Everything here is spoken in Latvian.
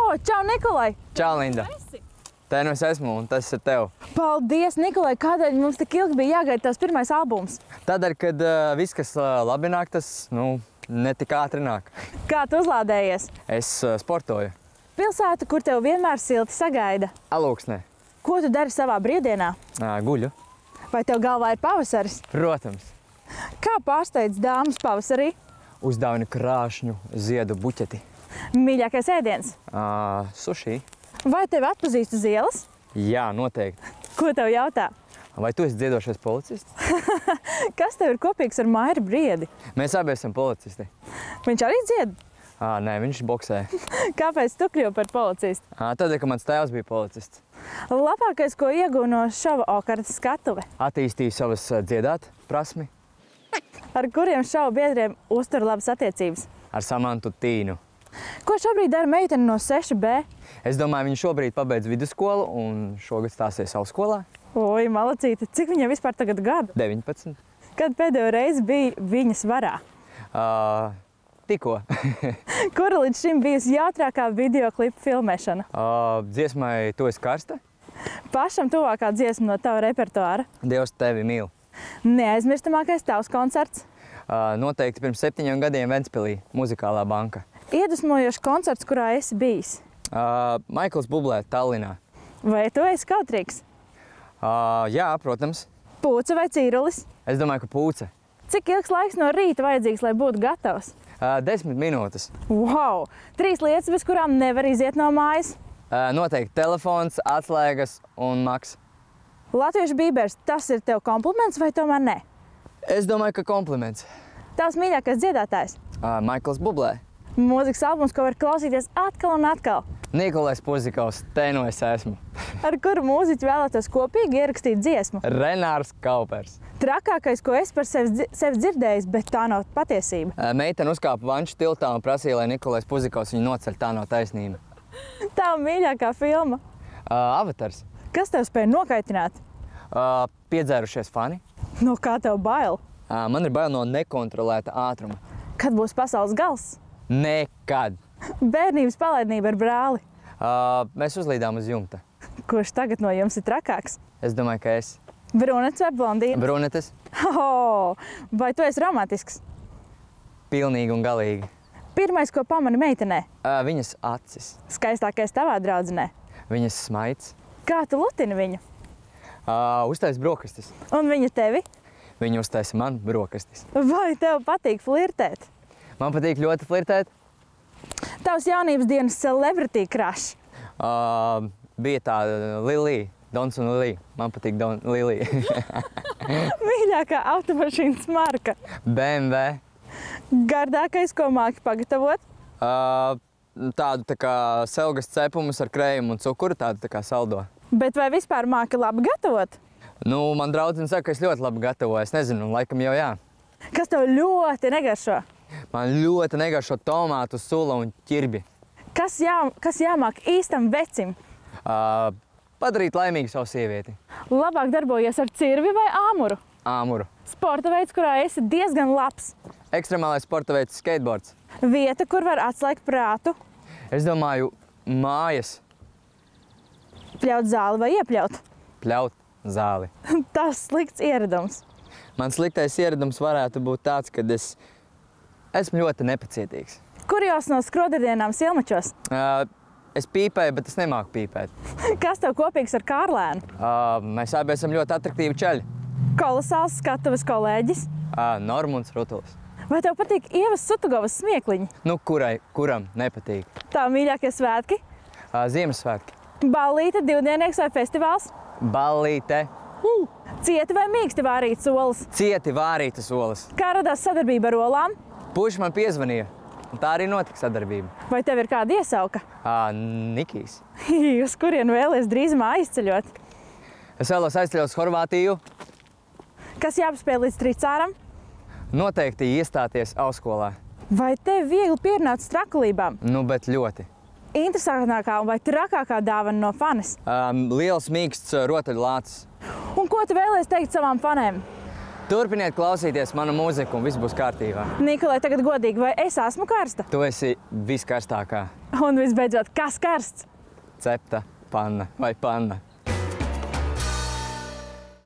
Čau, Nikolai! Čau, Linda! Te nu es esmu, un tas ir tev. Paldies, Nikolai! Kādēļ mums tik ilgi bija jāgaida tavs pirmais albums? Tādēļ, kad viss, kas labi nāk, tas, ne tik ātri nāk. Kā tu uzlādējies? Es sportoju. Pilsēta, kur tev vienmēr silti sagaida. Alūksnē. Ko tu dari savā brīvdienā? Guļu. Vai tev galvā ir pavasaris? Protams. Kā pārsteidz dāmas pavasarī? Uzdāvinu krāšņu ziedu buķeti. Mīļākais ēdiens? Sushi. Vai tevi atpazīst uz ielas? Jā, noteikti. Ko tev jautā? Vai tu esi dziedošais policists? Kas tev ir kopīgs ar Mairu Briedi? Mēs abi esam policisti. Viņš arī dzied? Nē, viņš boksē. Kāpēc tu kļuvi par policistu? Tādēļ, ka mans tēvs bija policists. Labākais, ko iegūti no šova okartas skatuve? Attīstīju savas dziedāt prasmi. Ar kuriem šovu biedriem uztur labas attiecības? Ar Samantu Tīnu. Ko šobrīd dara meitene no 6B? Es domāju, viņa šobrīd pabeidz vidusskolu un šogad stāsies augstskolā. Oi, malacīte, cik viņai vispār tagad gadu? 19. Kad pēdējo reizi bija viņas varā? Tikko. Kura līdz šim bijusi jautrākā videoklipa filmēšana? Dziesmai Tu esi karsta. Pašam tuvākā dziesma no tava repertuāra? Dievs tevi mīl. Neaizmirstamākais tavs koncerts? Noteikti pirms 7 gadiem Ventspilī, Muzikālā banka. Iedvesmojošs koncerts, kurā esi bijis? Maikls Bublē, Tallinā. Vai tu esi kautrīgs? Jā, protams. Pūce vai cīrulis? Es domāju, ka pūce. Cik ilgs laiks no rīta vajadzīgs, lai būtu gatavs? 10 minūtes. Wow! 3 lietas, bez kurām nevar iziet no mājas? Noteikti telefons, atslēgas un maks. Latviešu Bībers, tas ir tev kompliments vai tomēr ne? Es domāju, ka kompliments. Tavs mīļākais dziedātājs? Maikls Bublē. Mūzikas albums, ko var klausīties atkal un atkal. Nikolais Puzikovs, te nu es esmu. Ar kuru mūziķu vēlētos kopīgi ierakstīt dziesmu? Renārs Kaupers. Trakākais, ko es par sevi dzirdējis, bet tā nav patiesība. Meitene uzkāpa Vanču tiltā un prasīja, lai Nikolais Puzikovs viņu noceļ, tā nav taisnība. Tava mīļākā filma? Avatars. Kas tev spēja nokaitināt? Piedzērušies fani. No kā tev bail? Man ir bail no nekontrolēta ātruma. Kad būs pasaules gals? Nekad. Bērnības palaidnība ar brāli. Mēs uzlīdām uz jumta. Kurš tagad no jums ir trakāks? Es domāju, ka es. Brunetes vai blondīne? Brunetes. Vai tu esi romantisks? Pilnīgi un galīgi. Pirmais, ko pamani meitenē? Viņas acis. Skaistākais tavā draudzenē? Viņas smaids. Kā tu lutini viņu? Uztais brokastis. Un viņa tevi? Viņa uztaisa man brokastis. Vai tev patīk flirtēt? Man patīk ļoti flirtēt. Tavs jaunības dienas celebrity crush? Bija tāda Lilija, Dons un Lilija. Man patīk Lilija. Mīļākā automašīnas marka? BMW. Gardākais, ko māki pagatavot? Tādu tā kā selgas cepumus ar krējumu un cukuru, tādu tā kā saldo. Bet vai vispār māki labi gatavot? Man draudzene saka, ka es ļoti labi gatavoju. Es nezinu, laikam jau jā. Kas tev ļoti negaršo? Man ļoti negaršo tomātu, sula un ķirbi. Kas jāmāk īstam vecim? Padarīt laimīgu savu sievieti. Labāk darbojies ar cirvi vai āmuru? Āmuru. Sporta veids, kurā esi diezgan labs. Ekstremālais sporta veids skateboards. Vieta, kur var atslēgt prātu. Es domāju, mājas. Pļaut zāli vai iepļaut? Pļaut zāli. Tas slikts ieradums. Man sliktais ieradums varētu būt tāds, ka es esmu ļoti nepacietīgs. Kur jūs no skroderdienām Silmačos? Es pīpēju, bet es nemāku pīpēt. Kas tev kopīgs ar Kārlēnu? Mēs abi esam ļoti atraktīvi čaļi. Kolosāls skatuves kolēģis? Normunds Rutulis. Vai tev patīk Ievas Sutugovas smiekliņi? Kuram nepatīk? Tā mīļākie svētki? Ziemassvētki. Ballīte, divdienieks vai festivāls? Ballīte. Cieti vai mīksti vārītas olas? Cieti vārītas olas. Kā radās sadarbība ar olām? Puiši man piezvanīja, un tā arī notika sadarbība. Vai tev ir kāda iesauka? Nikijs. Uz kurien vēlies drīzumā aizceļot? Es vēlos aizceļot uz Horvātiju. Kas jāpaspēj līdz tricāram? Noteikti iestāties augstskolā. Vai tev viegli pierunāt strakulībām? Bet ļoti. Interesantākā vai trakākā dāvana no fanes? Liels mīksts rotaļlācis. Un ko tu vēlies teikt savām fanēm? Turpiniet klausīties manu mūziku un viss būs kārtībā. Nikolai, tagad godīgi, vai es esmu karsta? Tu esi viskarstākā. Un visbeidzot, kas karsts? Cepta panna vai panna.